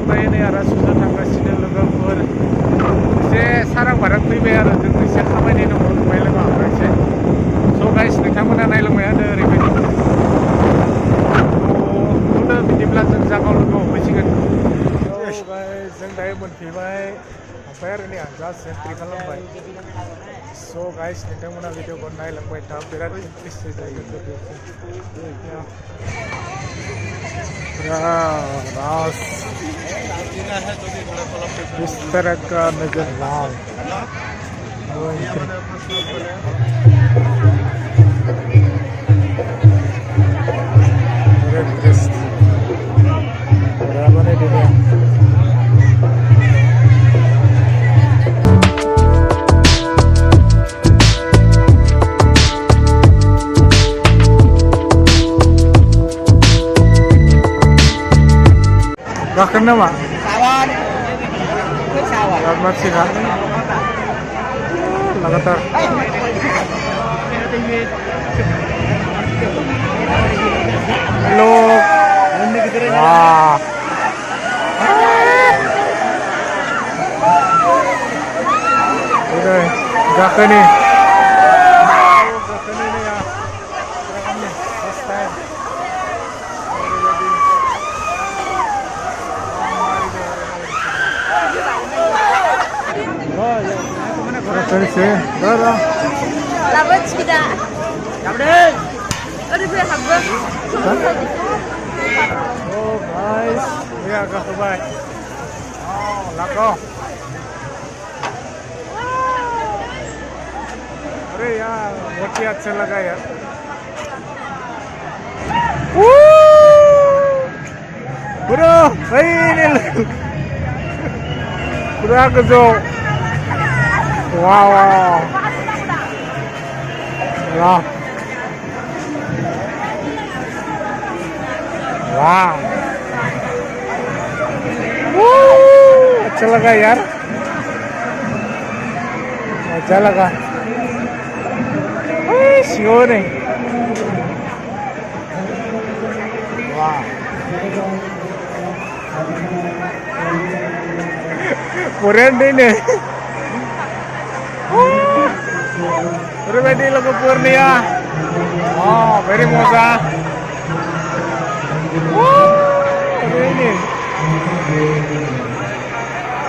थांबाय नै आरो सुनो थांगासिनो लोगोफोर एसे सारां बारां फैबाय आरो जों एसे खामानि दङ फंबाय लोगो आंहा एसे स' गाइस नोंथांमोना नायलांबाय आरो ओरैबायदि नुदो बिदिब्ला जों जागाव लोगो हमहैसिगोन गाइस जों दायो मोनफैबाय ओमफ्राय आरो नै आं जास्ट एन्ट्रि खालामबाय स' गाइस नोंथांमोना भिडिअखौ नायलांबाय था बिराद इन्ट्रेस्टिं जायो रास इस तरह का नजर लाल berapa nih dunia gak kena mak sawan masih kan लगातार हेलो वाह udah gakeni nih ya ini first time sih dah Labat tidak. Labat. Ada berapa habis? Oh guys, ini agak terbaik. Oh, laku. अरे यार बहुत ही अच्छा लगा यार bro ini bro kejo wow wow wow अच्छा लगा यार मजा लगा sione wah keren ini berbeda lagu Purnia oh very moza ini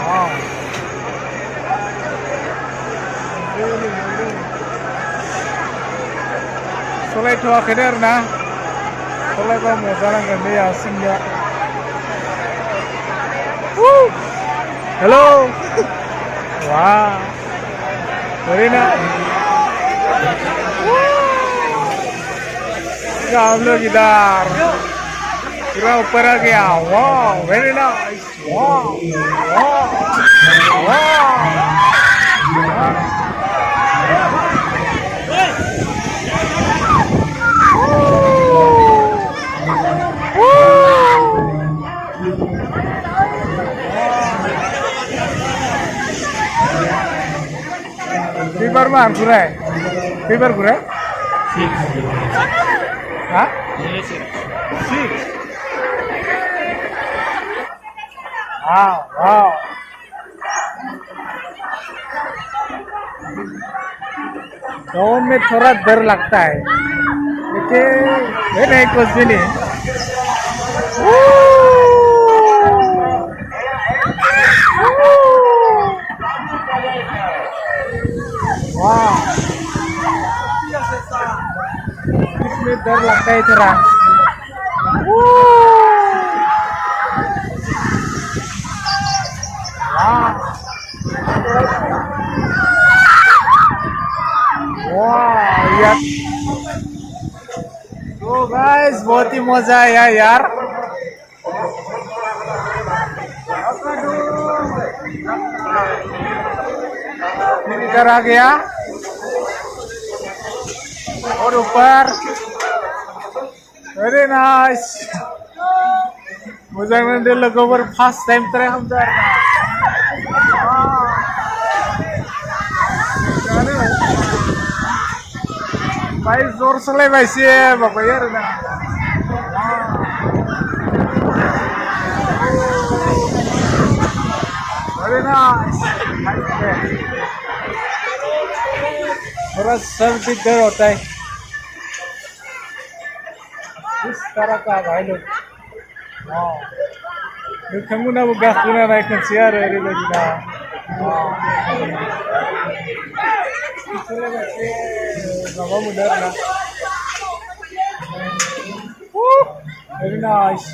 oh soleh tua keder na soleh kau mau jalan ke dia singa hello wah very nice हम लोग इधर पूरा ऊपर आ गया वाह very nice वाह वाह वाह Fever mah kurai, fever kurai? Hah? Six. Wow, wow. गाँव में थोड़ा डर लगता है, लेकिन नहीं कुछ भी नहीं। वाह, कितने डर लगता है थोड़ा। वाह यार, तो गाइस बहुत ही मजा आया यार। इधर आ गया और ऊपर वेरी नाइस मोजां नांदों लोगोफोर फार्स्ट टाइम ट्राय खालामदों आरो बाय जर सालायबायसो माबायो आरोना very nice. थोड़ा सर भी दर्द होता है इस तरह का भाई लोग नोंथांमोनाबो गाखोना नायखोनोसै आरो ओरैबायदि ना माबा मोनो आरोना very nice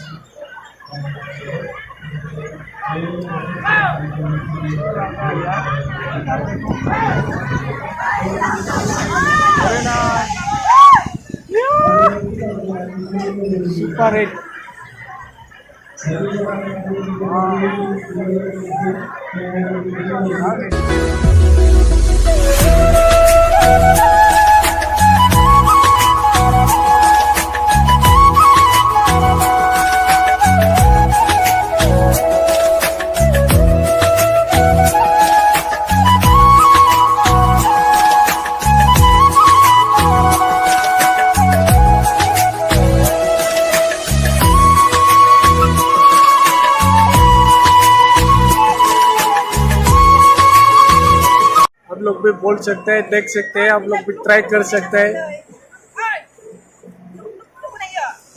very nice super hit आप लोग भी बोल सकते हैं देख सकते हैं आप लोग भी ट्राई कर सकते हैं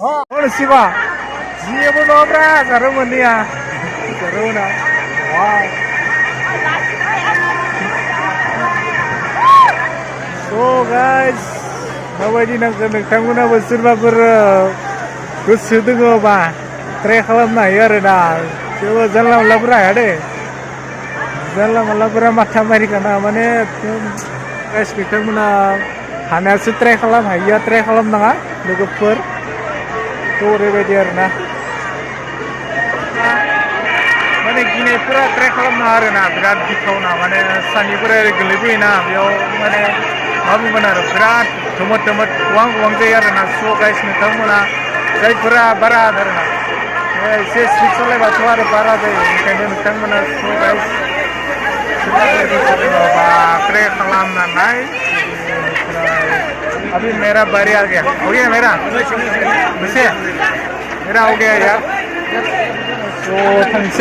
हाँ और शिवा ये वो लोग रहा करो मनिया करो ना वाह so guys माबायदि नांगौ नोंथांमोनाबो सोरबाफोर गोसो दङबा ट्राइ खालामनो हायो आरोना जेबो जानला मोनलाफोरा हाया दे जानला मोनलाफोरा माथा मारिखाना माने गाइस बिथांमोना हानायासो ट्राइ खालाम हायिया ट्राइ खालामनाङा लोगोफोर थ' ओरैबायदि आरोना माने गिनायफोरा ट्राइ खालामनाङा आरोना बिराद गिथावना माने सानिफोरा ओरै गोलैबोयोना बेयाव माने मा बुंगोन आरो बिराद धोमोद धोमोद गोबां गोबां जायो आरोना स' गाइस नोंथांमोना जायफोरा बारा आरोना एसे स्पिड सालायबाथ' आरो बारा जायो ओंखायनो नोंथांमोना स' गाइस ट्राइ खालामना नाय अभी मेरा बारी आ गया हो गया मेरा वैसे मेरा हो गया यार तो थैंक्स